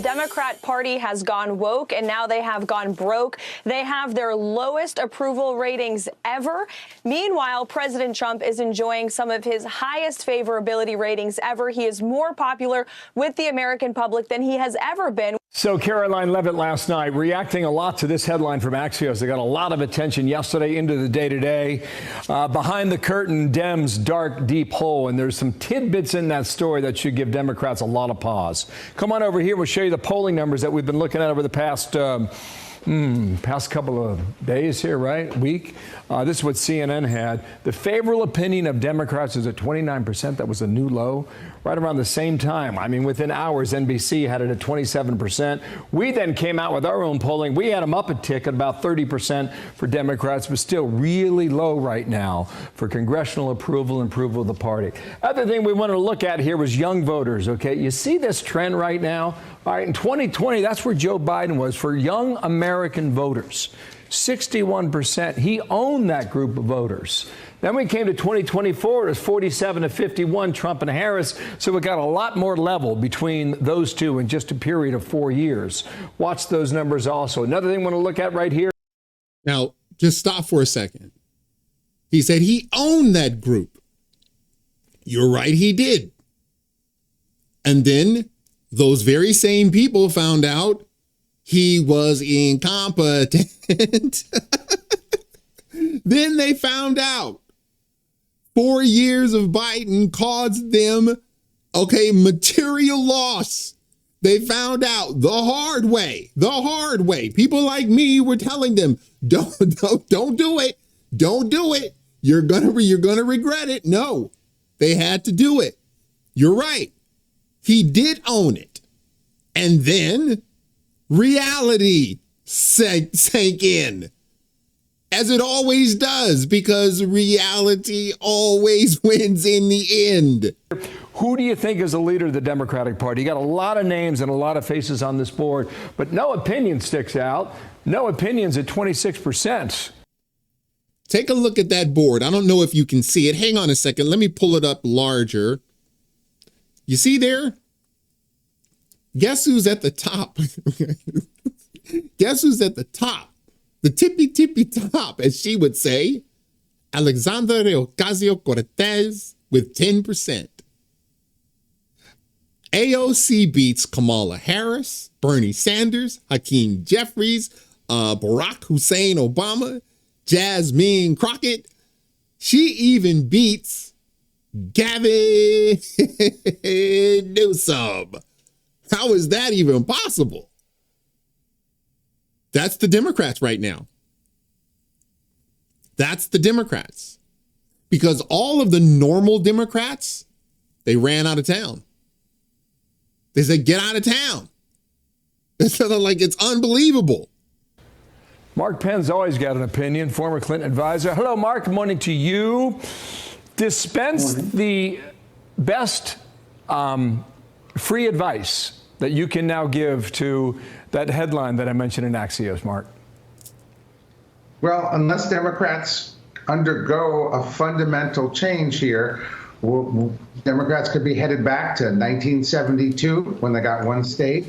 Democrat Party has gone woke, and now they have gone broke. They have their lowest approval ratings ever. Meanwhile, President Trump is enjoying some of his highest favorability ratings ever. He is more popular with the American public than he has ever been. So Caroline Levitt last night reacting a lot to this headline from Axios. They got a lot of attention yesterday into the day-to-day. Behind the curtain, Dems' dark, deep hole. And there's some tidbits in that story that should give Democrats a lot of pause. Come on over here. We'll show you the polling numbers that we've been looking at over the past couple of days here, right? Week. This is what CNN had. The favorable opinion of Democrats is at 29%. That was a new low. Right around the same time, I mean, within hours, NBC had it at 27%. We then came out with our own polling. We had them up a tick at about 30% for Democrats, but still really low right now for congressional approval and approval of the party. Other thing we wanted to look at here was young voters, okay? You see this trend right now? All right, in 2020, that's where Joe Biden was for young American voters. 61%. He owned that group of voters. Then we came to 2024, it was 47 to 51, Trump and Harris. So we got a lot more level between those two in just a period of 4 years. Watch those numbers also. Another thing I want to look at right here. Now, just stop for a second. He said he owned that group. You're right, he did. And then those very same people found out he was incompetent. Then they found out 4 years of Biden caused them, material loss. They found out the hard way. People like me were telling them, don't do it. Don't do it. You're gonna regret it. No, they had to do it. You're right. He did own it. And then reality sank in. As it always does, because reality always wins in the end. Who do you think is the leader of the Democratic Party? You got a lot of names and a lot of faces on this board, but no opinion sticks out. No opinions at 26%. Take a look at that board. I don't know if you can see it. Hang on a second. Let me pull it up larger. You see there? Guess who's at the top? Guess who's at the top? The tippy top, as she would say, Alexandria Ocasio-Cortez with 10%. AOC beats Kamala Harris, Bernie Sanders, Hakeem Jeffries, Barack Hussein Obama, Jasmine Crockett. She even beats Gavin Newsom. How is that even possible? That's the Democrats right now. That's the Democrats. Because all of the normal Democrats, they ran out of town. They said, get out of town. It's like, it's unbelievable. Mark Penn's always got an opinion, former Clinton advisor. Hello, Mark. Good morning to you. Dispense the best free advice that you can now give to that headline that I mentioned in Axios, Mark. Well, unless Democrats undergo a fundamental change here, Democrats could be headed back to 1972 when they got one state,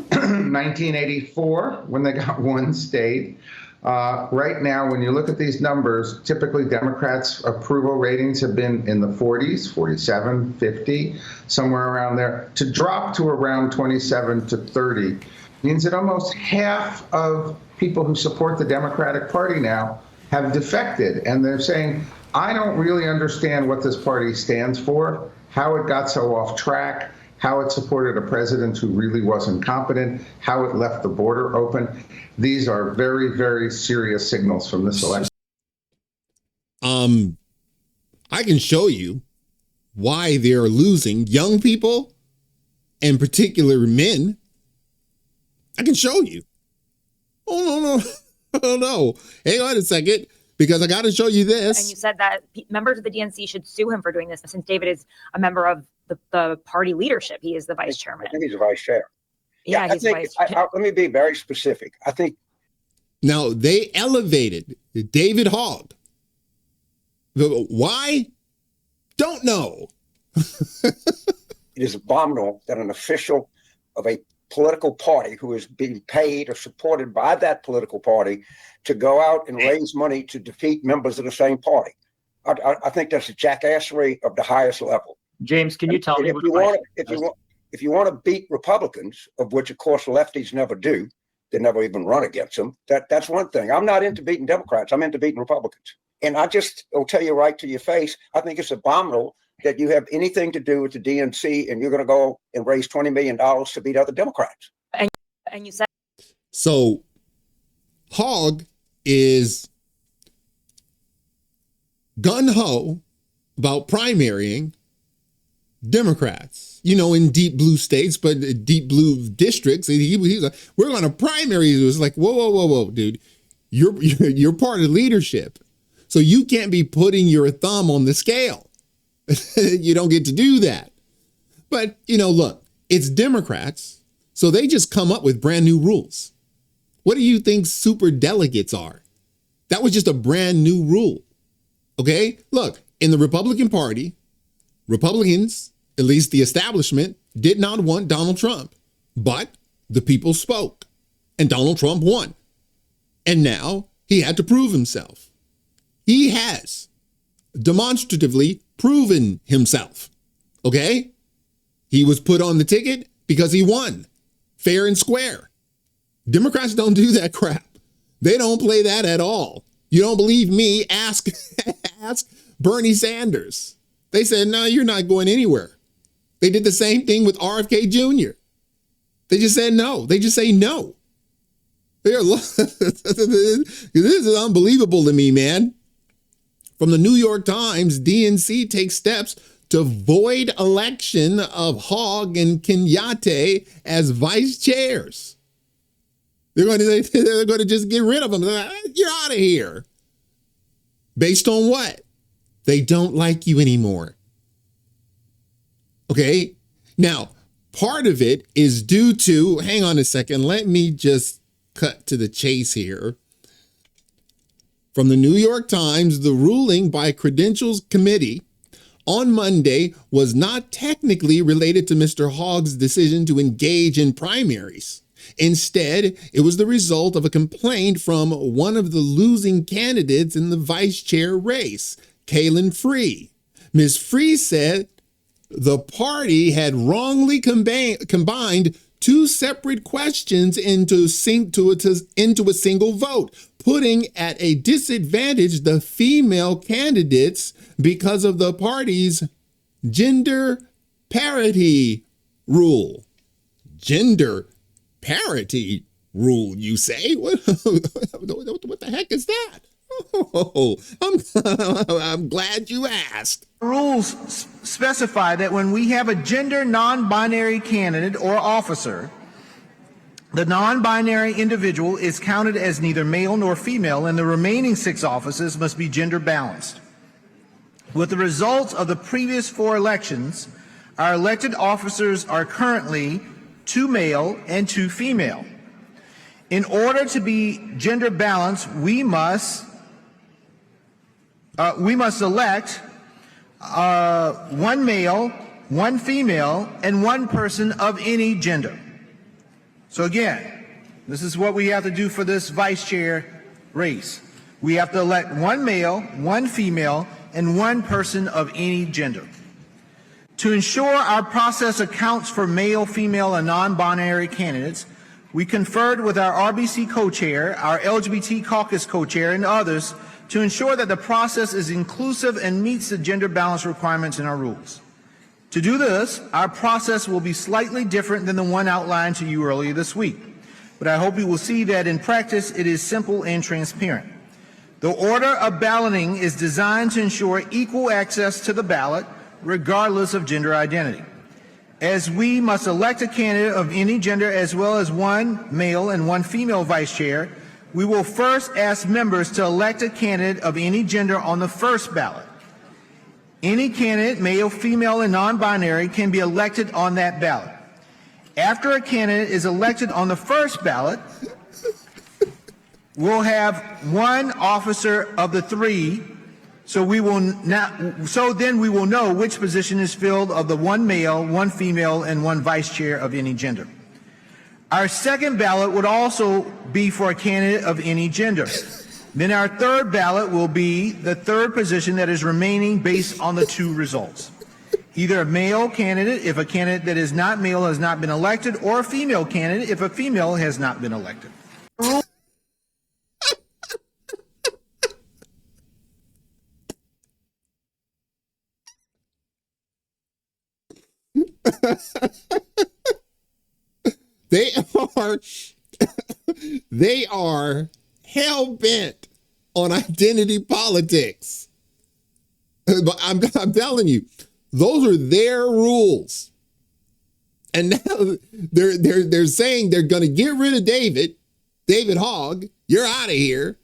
1984 when they got one state. Right now, when you look at these numbers, typically Democrats' approval ratings have been in the 40s, 47, 50, somewhere around there. To drop to around 27 to 30 means that almost half of people who support the Democratic Party now have defected. And they're saying, I don't really understand what this party stands for, how it got so off track, how it supported a president who really wasn't competent, how it left the border open. These are very, very serious signals from this election. I can show you why they're losing young people, in particular men. I can show you. Oh, no. Hang on a second, because I got to show you this. And you said that members of the DNC should sue him for doing this, since David is a member of the party leadership. He is the vice chairman. I think he's the vice chair. Yeah, he's vice chair. Let me be very specific. I think. Now, they elevated David Hogg. Why? Don't know. It is abominable that an official of a political party who is being paid or supported by that political party to go out and raise money to defeat members of the same party. I think that's a jackassery of the highest level. James, can you tell me if you want to beat Republicans, of which of course lefties never do, they never even run against them. That's one thing. I'm not into beating Democrats. I'm into beating Republicans. And I just will tell you right to your face, I think it's abominable that you have anything to do with the DNC and you're going to go and raise $20 million to beat other Democrats. And you said So Hogg is gung-ho about primarying Democrats, in deep blue states, but deep blue districts. He's like, we're going to primary. It was like, whoa, dude. You're part of leadership. So you can't be putting your thumb on the scale. You don't get to do that. But, look, it's Democrats. So they just come up with brand new rules. What do you think super delegates are? That was just a brand new rule. Okay, look, in the Republican Party, Republicans, at least the establishment, did not want Donald Trump, but the people spoke and Donald Trump won. And now he had to prove himself. He has demonstratively proven himself. Okay, he was put on the ticket because he won fair and square. Democrats don't do that crap. They don't play that at all. You don't believe me? Ask Bernie Sanders. They said, no, you're not going anywhere. They did the same thing with RFK Jr. They just said no. They just say no. This is unbelievable to me, man. From the New York Times, DNC takes steps to void election of Hogg and Kenyatta as vice chairs. They're going to just get rid of them. Like, you're out of here. Based on what? They don't like you anymore. Okay. Now, part of it is due to, hang on a second, let me just cut to the chase here. From the New York Times, the ruling by Credentials Committee on Monday was not technically related to Mr. Hogg's decision to engage in primaries. Instead, it was the result of a complaint from one of the losing candidates in the vice chair race, Kaylin Free. Ms. Free said the party had wrongly combined two separate questions into a single vote, putting at a disadvantage the female candidates because of the party's gender parity rule. Gender parity rule, you say? What the heck is that? Oh, I'm glad you asked. Rules specify that when we have a gender non-binary candidate or officer, the non-binary individual is counted as neither male nor female, and the remaining 6 offices must be gender balanced. With the results of the previous 4 elections, our elected officers are currently 2 male and 2 female. In order to be gender balanced, we must elect 1 male, 1 female, and 1 person of any gender. So again, this is what we have to do for this vice chair race. We have to elect 1 male, 1 female, and 1 person of any gender. To ensure our process accounts for male, female, and non-binary candidates, we conferred with our RBC co-chair, our LGBT caucus co-chair, and others to ensure that the process is inclusive and meets the gender balance requirements in our rules. To do this, our process will be slightly different than the one outlined to you earlier this week, but I hope you will see that in practice it is simple and transparent. The order of balloting is designed to ensure equal access to the ballot, regardless of gender identity. As we must elect a candidate of any gender as well as 1 male and 1 female vice chair, we will first ask members to elect a candidate of any gender on the first ballot. Any candidate, male, female, and non-binary, can be elected on that ballot. After a candidate is elected on the first ballot, we'll have 1 officer of the 3. So then we will know which position is filled of the 1 male, 1 female, and 1 vice chair of any gender. Our second ballot would also be for a candidate of any gender. Then our third ballot will be the third position that is remaining based on the two results. Either a male candidate if a candidate that is not male has not been elected, or a female candidate if a female has not been elected. They are hell bent on identity politics. But I'm telling you, those are their rules. And now they're saying they're going to get rid of David Hogg. You're out of here.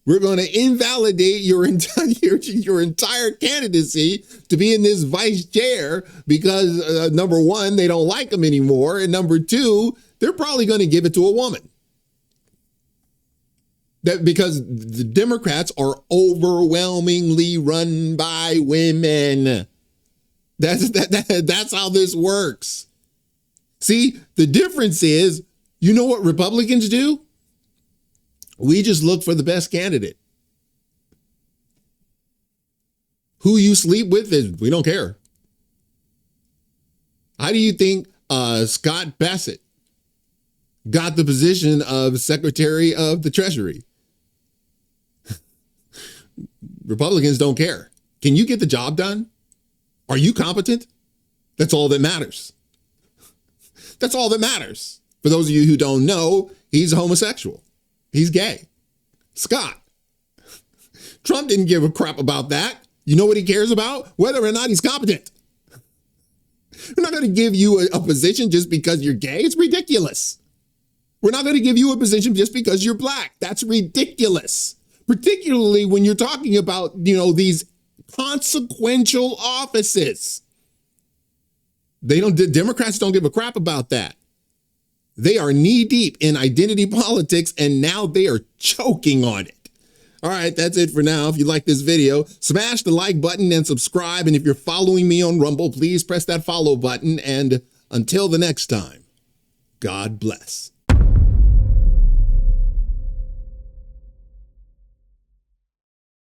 We're going to invalidate your entire candidacy to be in this vice chair because number one, they don't like him anymore. And number two, they're probably going to give it to a woman. That because the Democrats are overwhelmingly run by women. That's how this works. See, the difference is, you know what Republicans do? We just look for the best candidate. Who you sleep with we don't care. How do you think Scott Bassett got the position of Secretary of the Treasury? Republicans don't care. Can you get the job done? Are you competent? That's all that matters. That's all that matters. For those of you who don't know, he's a homosexual. He's gay. Scott. Trump didn't give a crap about that. You know what he cares about? Whether or not he's competent. We're not going to give you a position just because you're gay. It's ridiculous. We're not going to give you a position just because you're black. That's ridiculous. Particularly when you're talking about, these consequential offices. Democrats don't give a crap about that. They are knee deep in identity politics, and now they are choking on it. All right, that's it for now. If you like this video, smash the like button and subscribe. And if you're following me on Rumble, please press that follow button. And until the next time, God bless.